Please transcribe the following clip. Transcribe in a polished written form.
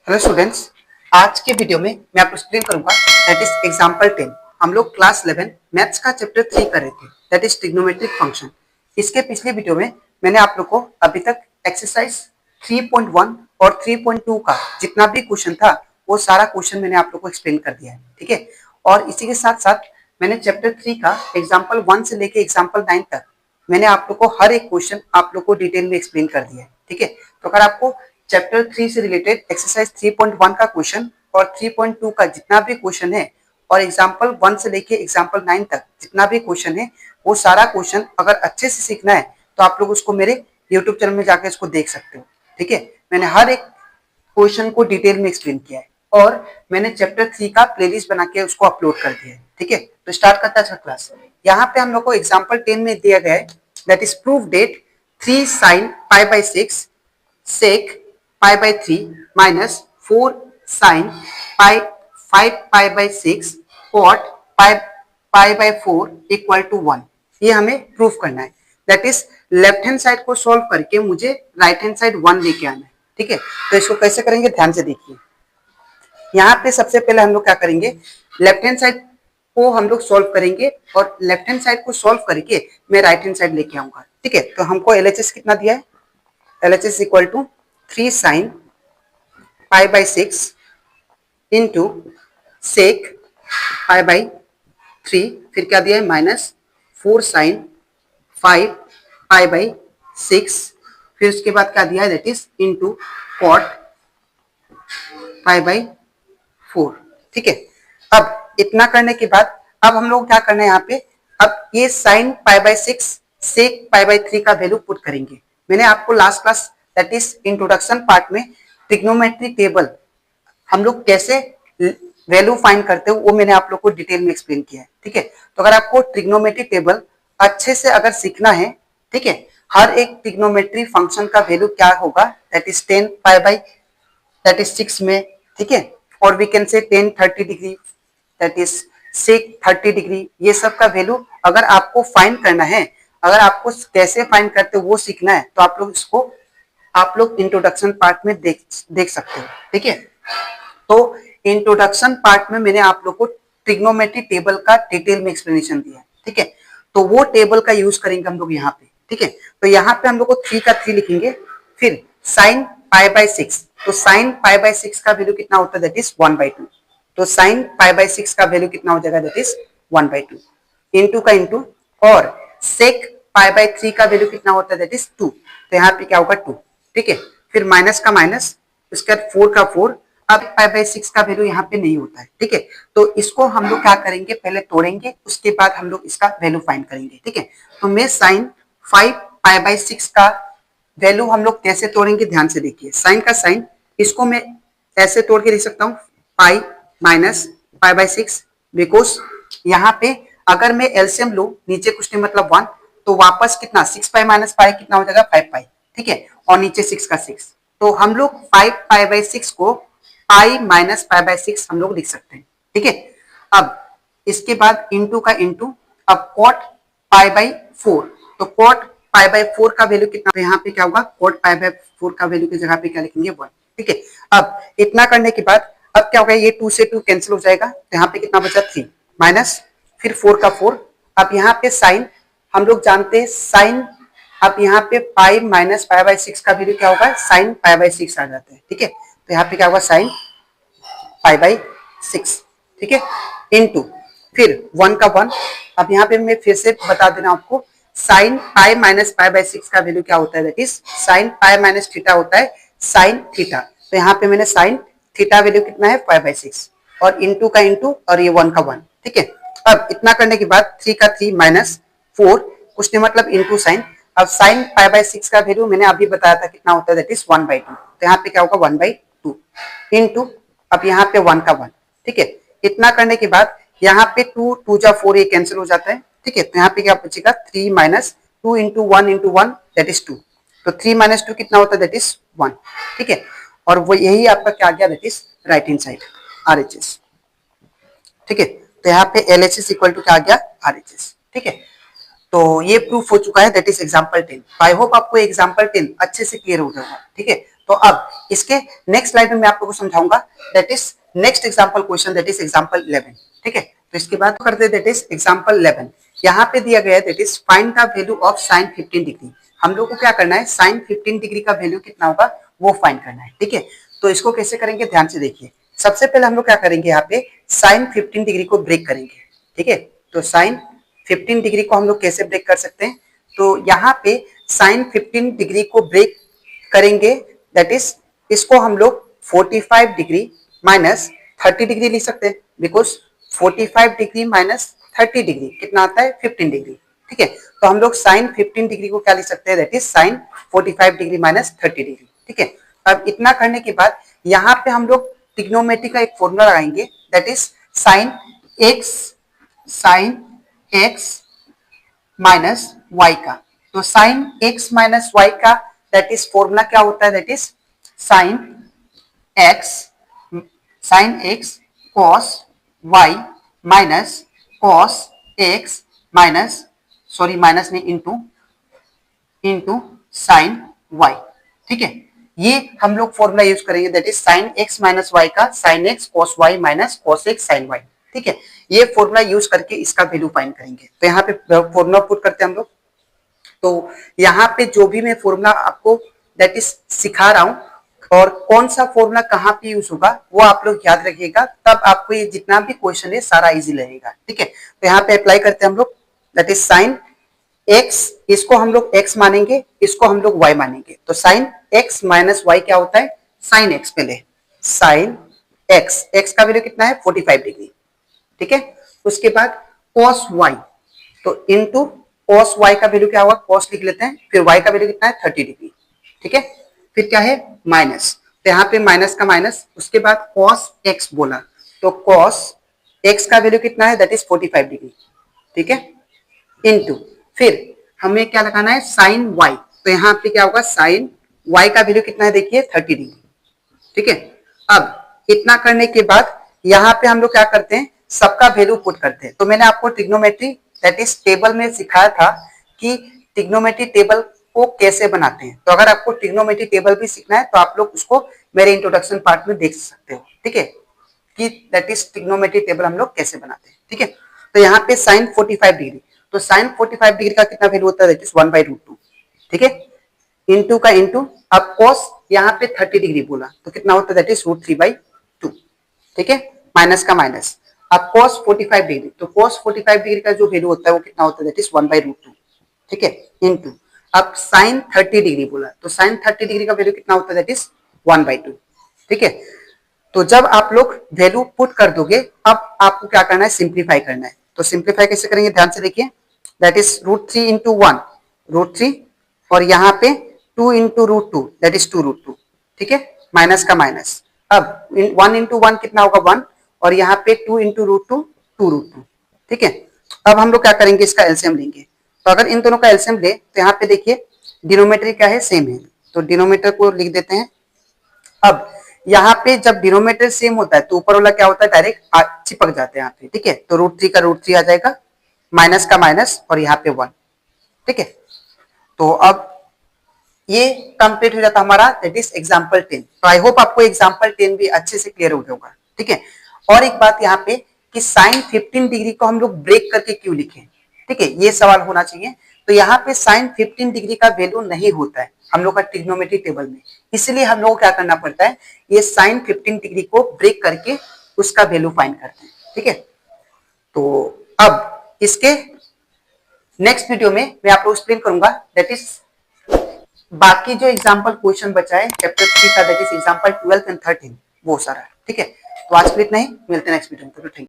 Hello students, आज के video में मैं आपको एक्सप्लेन करूंगा दैट इज एग्जांपल 10। हम लोग क्लास 11 मैथ्स का चैप्टर 3 कर रहे थे दैट इज ट्रिग्नोमेट्रिक फंक्शन। इसके पिछले वीडियो में मैंने आप लोग को अभी तक एक्सरसाइज 3.1 और 3.2 का जितना भी क्वेश्चन था वो सारा क्वेश्चन मैंने आप लोग को एक्सप्लेन कर दिया है, ठीक है। और इसी के साथ साथ मैंने चैप्टर 3 का एग्जाम्पल 1 से लेके एग्जाम्पल 9 तक मैंने आप लोग को हर एक क्वेश्चन आप लोग को डिटेल में एक्सप्लेन कर दिया है, ठीक है। तो अगर आपको चैप्टर 3 से रिलेटेड एक्सरसाइज 3.1 का क्वेश्चन और 3.2 का जितना भी क्वेश्चन है और एग्जाम्पल 1 से लेके एग्जाम्पल 9 तक जितना भी क्वेश्चन है वो सारा क्वेश्चन अगर अच्छे से सीखना है तो आप लोग उसको मेरे यूट्यूब चैनल में जाकर इसको देख सकते हो, ठीक है। मैंने हर एक क्वेश्चन को डिटेल में एक्सप्लेन किया है और मैंने चैप्टर 3 का प्लेलिस्ट बना के उसको अपलोड कर दिया है, ठीक है। तो स्टार्ट करता है क्लास। यहाँ पे हम लोग को एग्जाम्पल 10 में दिया गया है that is proof date 3 sin π/6 sec π/3 minus 4 sin pi 5 π/6 cot π/4 equal to 1। ये हमें प्रूफ करना है। That is left hand side को सॉल्व करके मुझे राइट हैंड साइड 1 लेके आना है, ठीक है। तो इसको कैसे करेंगे ध्यान से देखिए। यहाँ पे सबसे पहले हम लोग क्या करेंगे, लेफ्ट हैंड साइड को हम लोग सॉल्व करेंगे और लेफ्ट हैंड साइड को सॉल्व करके मैं राइट हैंड साइड लेके आऊंगा, ठीक है। तो हमको एलएचएस कितना दिया है, LHS equal to 3 sin π/6 into sec π/3, फिर क्या दिया है माइनस 4 sin 5 π/6, फिर उसके बाद क्या दिया है दैट इज इंटू कॉट π/4, ठीक है। अब इतना करने के बाद अब हम लोग क्या करना है यहाँ पे, अब ये sin π/6 सेक π/3 का वैल्यू पुट करेंगे। मैंने आपको last class that is introduction part में ट्रिग्नोमेट्री टेबल हम लोग कैसे वैल्यू फाइंड करते हो वो मैंने आप लोग को डिटेल में एक्सप्लेन किया है, ठीक है। तो अगर आपको ट्रिग्नोमेट्री टेबल अच्छे से अगर सीखना है, ठीक है, हर एक ट्रिग्नोमेट्री फंक्शन का वैल्यू क्या होगा दैट इज 10 दैट इज 6 में, ठीक है। और we can say 10 30 degree that is sec 30 degree, ये सब का वैल्यू अगर आपको फाइंड करना है, अगर आपको कैसे फाइंड करते हो वो सीखना है तो आप लोग इसको आप लोग इंट्रोडक्शन पार्ट में देख सकते हो, ठीक है। तो इंट्रोडक्शन पार्ट में मैंने आप लोग को ट्रिग्नोमेट्री टेबल का डिटेल में एक्सप्लेनेशन दिया है, ठीक है। तो वो टेबल का यूज करेंगे हम लोग यहाँ पे, ठीक है। तो यहाँ पे हम लोग को 3 का 3 लिखेंगे, फिर sin π/6, तो sin π/6 का वैल्यू कितना होता है दैट इज 1/2। तो sin π/6 का वैल्यू कितना हो जाएगा दैट इज 1/2 इंटू का इंटू, और sec π/3 का वैल्यू कितना होता है दैट इज 2। तो यहाँ पे क्या होगा 2, ठीक है। फिर माइनस का माइनस, उसके बाद 4 का 4। अब π/6 का वैल्यू यहाँ पे नहीं होता है, ठीक है। तो इसको हम लोग क्या करेंगे, पहले तोड़ेंगे उसके बाद हम लोग इसका वैल्यू फाइंड करेंगे, ठीक है। तो मैं sin 5 π/6 का वैल्यू हम लोग कैसे तोड़ेंगे ध्यान से देखिए। साइन का साइन, इसको मैं ऐसे तोड़ के लिख सकता हूँ पाई माइनस π/6, बिकॉज यहाँ पे अगर मैं एलसीएम लूं नीचे कुछ नहीं मतलब 1, तो वापस कितना 6 पाई माइनस पाई कितना हो जाएगा 5 पाई, ठीक है। और नीचे 6 का 6, तो हम लोग 5 π/6 को पाई माइनस π/6 हम लोग लिख सकते हैं, ठीक है। अब इसके बाद इंटू का इंटू, अब कॉट π/4, तो कॉट π/4 का वैल्यू कितना, तो यहाँ पे क्या होगा कॉट π/4 का वैल्यू की जगह पे क्या लिखेंगे 1, ठीक है। अब इतना करने के बाद अब क्या होगा, ये 2 से 2 कैंसिल हो जाएगा, तो यहाँ पे कितना बचा 3 माइनस, फिर 4 का 4। अब यहाँ पे साइन हम लोग जानते हैं साइन, अब यहाँ पे पाई माइनस π/6 का वैल्यू क्या होगा साइन π/6 आ जाता है, ठीक है। तो यहाँ पे क्या होगा साइन π/6, ठीक है, इनटू फिर 1 का 1। अब यहाँ पे मैं फिर से बता देना आपको, साइन पाई माइनस π/6 का वैल्यू क्या होता है that is sine pi minus theta होता है साइन थीटा। तो यहाँ पे मैंने साइन थीटा वैल्यू कितना है π/6, और इंटू का इंटू, और ये 1 का 1, ठीक है। अब इतना करने के बाद 3 का 3 माइनस 4 कुछ नहीं मतलब इंटू साइन। अब साइन π/6 का वैल्यू मैंने अभी बताया था कितना होता है दैट इज 1/2, तो यहाँ पे क्या होगा 1/2 इंटू, अब यहाँ पे 1 का 1, ठीक है। इतना करने के बाद यहाँ पे 2 2 जा 4 ये कैंसिल हो जाता है, ठीक है। तो यहाँ पे क्या बचेगा 3 minus 2 into 1 into 1 that is 2, तो 3 माइनस 2 कितना होता है दैट इज 1, ठीक है। और वो यही आपका क्या आ गया that is right hand side RHS, ठीक है। तो यहाँ पे LHS इक्वल टू क्या आ गया RHS, ठीक है। तो ये प्रूफ हो चुका है that is example 10। I hope आपको एग्जांपल 10 अच्छे से क्लियर हो गया, ठीक है। तो अब इसके नेक्स्ट स्लाइड में मैं आप लोगों को समझाऊंगा, that is next example question, that is example 11। ठीक है, तो इसके बाद करते हैं दैट इज एग्जांपल 11। यहाँ पे दिया गया है that is find the value of sine 15 degree. हम लोग को क्या करना है, साइन 15 डिग्री का वैल्यू कितना होगा वो फाइंड करना है। ठीक है, तो इसको कैसे करेंगे ध्यान से देखिए। सबसे पहले हम लोग क्या करेंगे, यहाँ पे साइन 15 डिग्री को ब्रेक करेंगे। ठीक है, तो साइन 15 डिग्री को हम लोग कैसे ब्रेक कर सकते हैं, तो यहाँ पे साइन 15 डिग्री को ब्रेक करेंगे, दैट इज इसको हम लोग 45 डिग्री माइनस 30 डिग्री लिख सकते हैं, बिकॉज 45 डिग्री माइनस 30 डिग्री कितना आता है 15 डिग्री। ठीक है, तो हम लोग साइन 15 डिग्री को क्या लिख सकते हैं, that is sign 45 degree minus 30 degree. ठीक है, अब इतना करने के बाद यहाँ पे हम लोग ट्रिग्नोमेट्री का एक फॉर्मूला लगाएंगे, that is sine x minus y का। तो साइन एक्स माइनस वाई का दैट इज फॉर्मूला क्या होता है, that is sine x cos y minus cos x minus minus नहीं इंटू साइन वाई। ठीक है, ये हम लोग फॉर्मूला यूज करेंगे, that is sine x minus y का sine x cos y minus cos x sine y. ठीक है, ये फॉर्मूला यूज करके इसका वैल्यू फाइंड करेंगे। तो यहाँ पे फॉर्मूला पुट करते हैं हम लोग। तो यहाँ पे जो भी मैं फॉर्मूला आपको दैट इज सिखा रहा हूँ और कौन सा फॉर्मूला कहाँ पे यूज होगा वो आप लोग याद रखिएगा, तब आपको ये जितना भी क्वेश्चन है सारा इजी लगेगा। ठीक है, तो यहाँ पे अप्लाई करते हैं हम लोग, दैट इज साइन एक्स, इसको हम लोग एक्स मानेंगे, इसको हम लोग वाई मानेंगे। तो साइन एक्स माइनस वाई क्या होता है, साइन एक्स, पहले साइन एक्स का वैल्यू कितना है 45 डिग्री। ठीक है, उसके बाद cos y, तो इनटू cos y का वैल्यू क्या होगा, cos लिख लेते हैं, फिर y का वैल्यू कितना है 30 डिग्री। ठीक है, फिर क्या है माइनस, तो यहाँ पे माइनस का माइनस, उसके बाद cos x बोला, तो cos x का वैल्यू कितना है, दैट इज 45 डिग्री। ठीक है, इनटू फिर हमें क्या लगाना है साइन y, तो यहाँ पे क्या होगा साइन y का वैल्यू कितना है देखिए 30 डिग्री। ठीक है, अब इतना करने के बाद यहाँ पे हम लोग क्या करते हैं, सबका वैल्यू पुट करते हैं। तो मैंने आपको ट्रिग्नोमेट्री दैट इज टेबल में सिखाया था कि ट्रिग्नोमेट्री टेबल को कैसे बनाते हैं। तो अगर आपको ट्रिग्नोमेट्री टेबल भी सीखना है तो आप लोग उसको मेरे इंट्रोडक्शन पार्ट में देख सकते हो। ठीक है, कि दैट इज ट्रिग्नोमेट्री टेबल हम लोग कैसे बनाते हैं। ठीक है, तो यहाँ पे साइन 45 डिग्री, तो साइन 45 डिग्री का कितना वैल्यू होता है, दैट इज 1/√2। ठीक है, इंटू का इंटू, अब कॉस यहाँ पे 30 डिग्री बोला तो कितना होता है, दैट इज √3/2। ठीक है, माइनस का माइनस, अब cos 45 डिग्री, तो cos 45 डिग्री का जो वैल्यू होता है वो कितना होता है, दैट इज 1/√2। ठीक है, इनटू अब sin 30 डिग्री बोला, तो sin 30 डिग्री का वैल्यू कितना होता है, दैट इज 1/2। ठीक है, तो जब आप लोग वैल्यू पुट कर दोगे, अब आपको क्या करना है, सिंप्लीफाई करना है। तो सिंप्लीफाई कैसे करेंगे ध्यान से देखिए, दैट इज √3 इंटू 1 √3, और यहाँ पे 2 इंटू √2 दैट इज 2√2। ठीक है, माइनस का माइनस, अब 1 इंटू 1 कितना होगा 1, और यहाँ पे 2 इंटू √2 2√2। ठीक है, अब हम लोग क्या करेंगे, इसका एलसीएम लेंगे। तो अगर इन दोनों का एलसीएम ले तो यहाँ पे देखिए डिनोमिनेटर क्या है, सेम है, तो डिनोमिनेटर को लिख देते हैं। अब यहाँ पे जब डिनोमिनेटर सेम होता है तो ऊपर वाला क्या होता है, डायरेक्ट चिपक जाते हैं यहाँ पे। ठीक है, तो √3 का √3 आ जाएगा, माइनस का माइनस, और यहाँ पे 1। ठीक है, तो अब ये कंप्लीट हो जाता हमारा, दैट इज एग्जांपल 10। तो आई होप आपको एग्जांपल 10 भी अच्छे से क्लियर हो जाएगा। ठीक है, और एक बात यहाँ पे कि साइन 15 डिग्री को हम लोग ब्रेक करके क्यों लिखें, ठीक है, ये सवाल होना चाहिए। तो यहाँ पे साइन 15 डिग्री का वैल्यू नहीं होता है हम लोग का ट्रिग्नोमेट्री टेबल में, इसलिए हम लोग को क्या करना पड़ता है, ये साइन 15 डिग्री को ब्रेक करके उसका वैल्यू फाइंड करते हैं। ठीक है, तो अब इसके नेक्स्ट वीडियो में मैं आप लोग एक्सप्लेन करूंगा, दैट इज बाकी जो एग्जाम्पल क्वेश्चन बचा है चैप्टर 3 का, दैट इज एग्जाम्पल 12 एंड 13, वो सारा। ठीक है, तो आज के लिए इतना ही, मिलते हैं नेक्स्ट वीडियो में। Thank you.